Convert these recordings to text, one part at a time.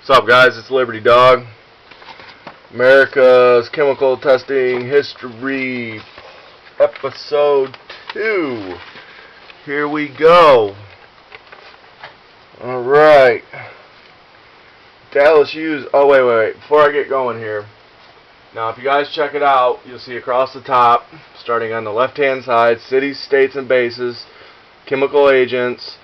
What's up, guys? It's Liberty Dog. America's Chemical Testing History, Episode 2. Here we go. Alright. Dallas used... Oh, wait. Before I get going here. Now, if you guys check it out, you'll see across the top, starting on the left-hand side, cities, states, and bases, chemical agents,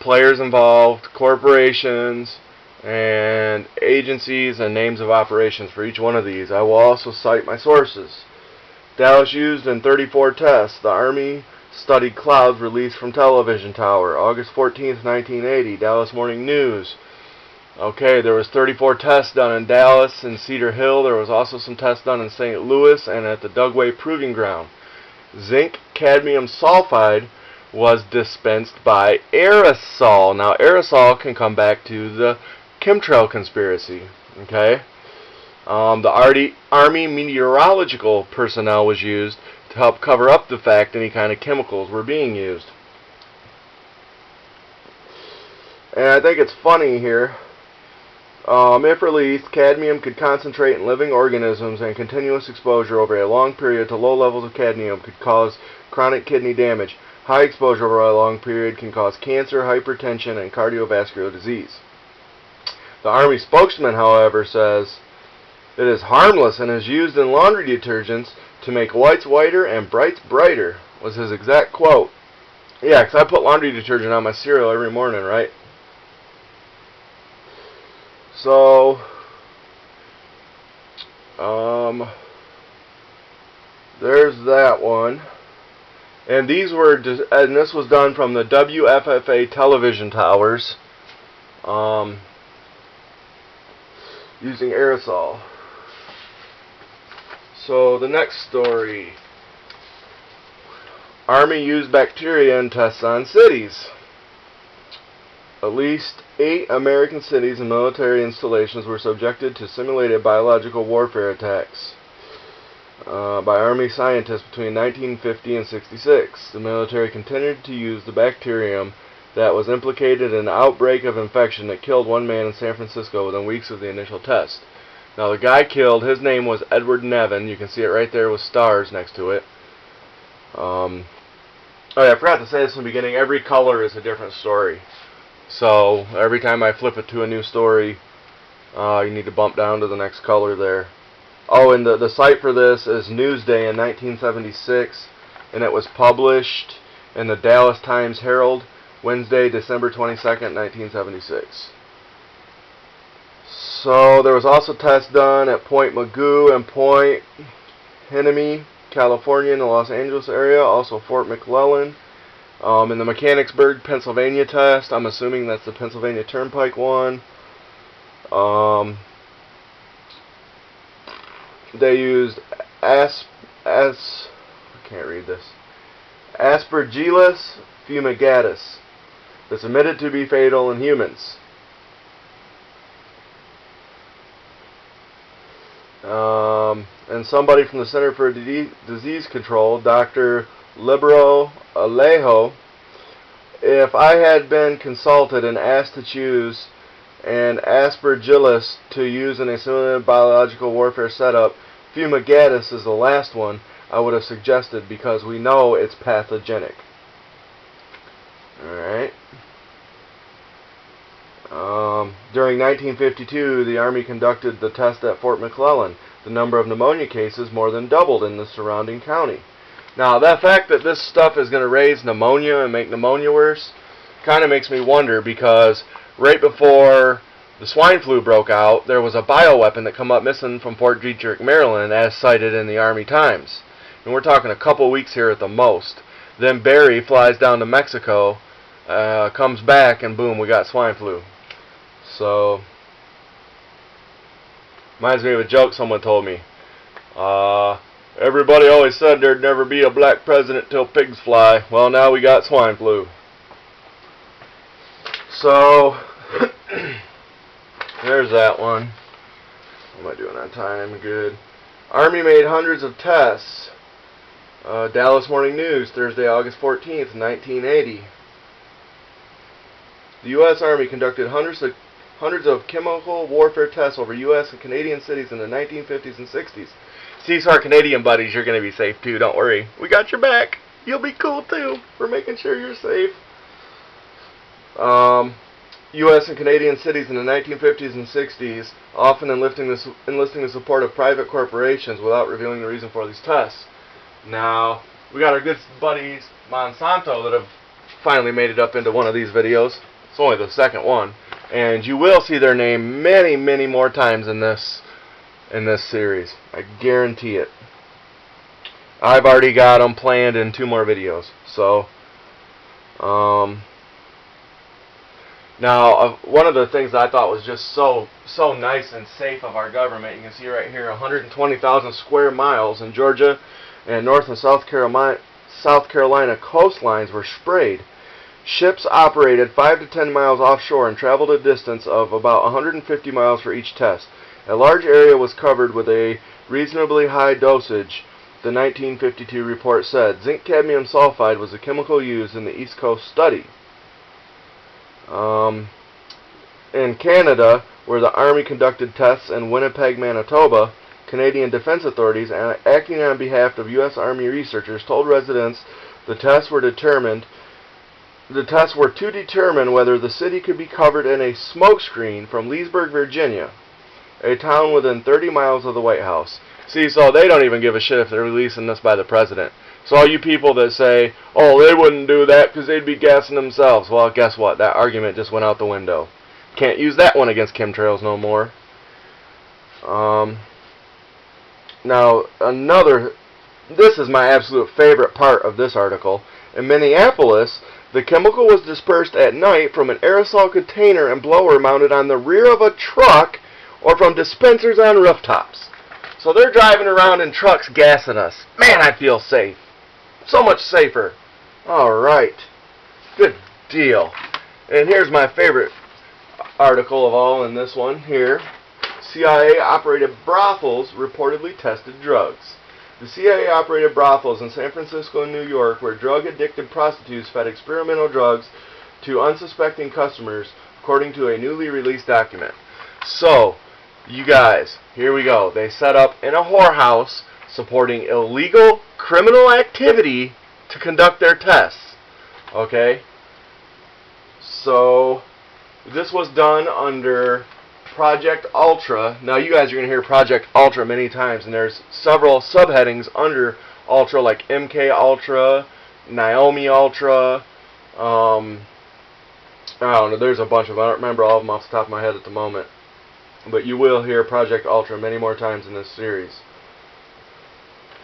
players involved, corporations, and agencies and names of operations for each one of these. I will also cite my sources. Dallas used in 34 tests. The Army studied clouds released from television tower. August 14th, 1980. Dallas Morning News. Okay, there was 34 tests done in Dallas and Cedar Hill. There was also some tests done in St. Louis and at the Dugway Proving Ground. Zinc cadmium sulfide was dispensed by aerosol. Now, aerosol can come back to the chemtrail conspiracy. Okay, the Army meteorological personnel was used to help cover up the fact any kind of chemicals were being used. And I think it's funny here. If released, cadmium could concentrate in living organisms, and continuous exposure over a long period to low levels of cadmium could cause chronic kidney damage. High exposure over a long period can cause cancer, hypertension, and cardiovascular disease. The Army spokesman, however, says it is harmless and is used in laundry detergents to make whites whiter and brights brighter, was his exact quote. Yeah, because I put laundry detergent on my cereal every morning, right? So, there's that one. And these were, and this was done from the WFFA television towers, using aerosol. So the next story. Army used bacteria in tests on cities. At least 8 American cities and military installations were subjected to simulated biological warfare attacks by Army scientists between 1950 and 66. The military continued to use the bacterium that was implicated in an outbreak of infection that killed one man in San Francisco within weeks of the initial test. Now, the guy killed, his name was Edward Nevin. You can see it right there with stars next to it. Oh yeah, I forgot to say this in the beginning. Every color is a different story. So, every time I flip it to a new story, you need to bump down to the next color there. Oh, and the site for this is Newsday in 1976, and it was published in the Dallas Times-Herald, Wednesday, December 22nd, 1976. So, there was also tests done at Point Mugu and Point Henemy, California, in the Los Angeles area, also Fort McClellan. In the Mechanicsburg, Pennsylvania test, I'm assuming that's the Pennsylvania Turnpike one. They used Aspergillus fumigatus. That's admitted to be fatal in humans. And somebody from the Center for Disease Control, Dr. Libero Alejo, if I had been consulted and asked to choose an Aspergillus to use in a simulated biological warfare setup, fumigatus is the last one I would have suggested because we know it's pathogenic. Alright. During 1952, the Army conducted the test at Fort McClellan. The number of pneumonia cases more than doubled in the surrounding county. Now, that fact that this stuff is going to raise pneumonia and make pneumonia worse kind of makes me wonder, because right before the swine flu broke out, there was a bioweapon that come up missing from Fort Detrick, Maryland, as cited in the Army Times. And we're talking a couple weeks here at the most. Then Barry flies down to Mexico, comes back, and boom, we got swine flu. So, reminds me of a joke someone told me. Everybody always said there'd never be a black president till pigs fly. Well, now we got swine flu. So, there's that one. What am I doing on time? Good. Army made hundreds of tests. Dallas Morning News, Thursday, August 14th, 1980. The U.S. Army conducted hundreds of hundreds of chemical warfare tests over U.S. and Canadian cities in the 1950s and 60s. See, so our Canadian buddies, you're going to be safe too, don't worry. We got your back. You'll be cool too. We're making sure you're safe. U.S. and Canadian cities in the 1950s and 60s, often enlisting the support of private corporations without revealing the reason for these tests. Now, we got our good buddies Monsanto that have finally made it up into one of these videos. It's only the second one. And you will see their name many, many more times in this series. I guarantee it. I've already got them planned in 2 more videos. So, now, one of the things I thought was just so nice and safe of our government, you can see right here, 120,000 square miles in Georgia and North and South Carolina coastlines were sprayed. Ships operated 5 to 10 miles offshore and traveled a distance of about 150 miles for each test. A large area was covered with a reasonably high dosage, the 1952 report said. Zinc cadmium sulfide was the chemical used in the East Coast study. In Canada, where the Army conducted tests in Winnipeg, Manitoba, Canadian Defense Authorities, acting on behalf of U.S. Army researchers, told residents the tests were to determine whether the city could be covered in a smokescreen from Leesburg, Virginia, a town within 30 miles of the White House. See, so they don't even give a shit if they're releasing this by the president. So all you people that say, oh, they wouldn't do that because they'd be gassing themselves. Well, guess what? That argument just went out the window. Can't use that one against chemtrails no more. Now, this is my absolute favorite part of this article. In Minneapolis, the chemical was dispersed at night from an aerosol container and blower mounted on the rear of a truck or from dispensers on rooftops. So they're driving around in trucks gassing us. Man, I feel safe. So much safer. Alright. Good deal. And here's my favorite article of all in this one here. CIA-operated brothels reportedly tested drugs. The CIA-operated brothels in San Francisco and New York, where drug-addicted prostitutes fed experimental drugs to unsuspecting customers, according to a newly released document. So, you guys, here we go. They set up in a whorehouse supporting illegal criminal activity to conduct their tests. Okay? So, this was done under Project Ultra. Now, you guys are going to hear Project Ultra many times, and there's several subheadings under Ultra, like MK Ultra, Naomi Ultra. I don't know, there's a bunch of them. I don't remember all of them off the top of my head at the moment. But you will hear Project Ultra many more times in this series.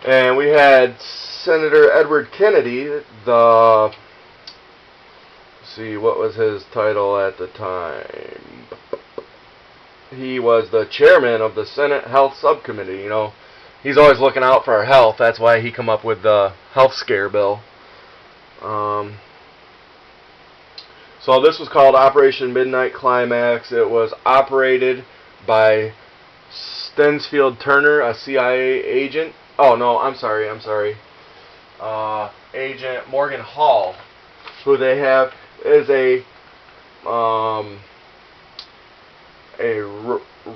And we had Senator Edward Kennedy, let's see, what was his title at the time? He was the chairman of the Senate Health Subcommittee. You know, he's always looking out for our health. That's why he come up with the health scare bill. So this was called Operation Midnight Climax. It was operated by Stensfield Turner, a CIA agent. Oh, no, I'm sorry. Agent Morgan Hall, who they have is a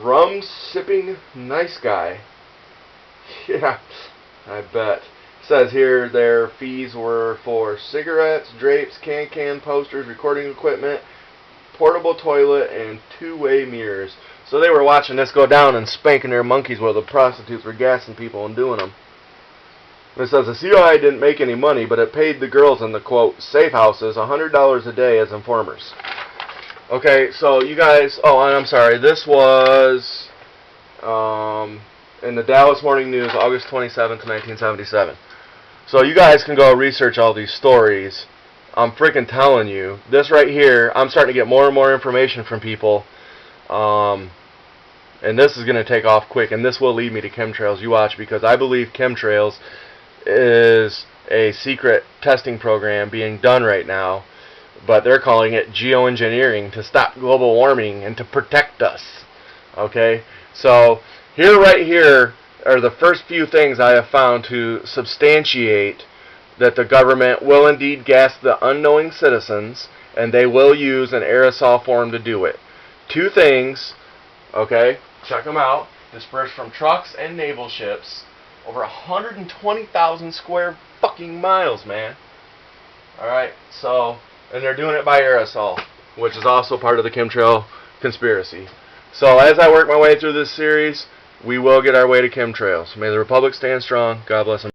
rum-sipping nice guy. Yeah, I bet. It says here their fees were for cigarettes, drapes, can posters, recording equipment, portable toilet, and two-way mirrors. So they were watching this go down and spanking their monkeys while the prostitutes were gassing people and doing them. It says the CIA didn't make any money, but it paid the girls in the, quote, safe houses $100 a day as informers. Okay, so you guys, oh, and I'm sorry, this was in the Dallas Morning News, August 27th, 1977. So you guys can go research all these stories. I'm freaking telling you, this right here, I'm starting to get more and more information from people, and this is going to take off quick, and this will lead me to chemtrails. You watch, because I believe chemtrails is a secret testing program being done right now, but they're calling it geoengineering to stop global warming and to protect us. Okay, so right here are the first few things I have found to substantiate that the government will indeed gas the unknowing citizens, and they will use an aerosol form to do it. Two things, okay, check them out, dispersed from trucks and naval ships, over 120,000 square fucking miles, man. Alright, so, and they're doing it by aerosol, which is also part of the chemtrail conspiracy. So as I work my way through this series, we will get our way to chemtrails. May the Republic stand strong. God bless America.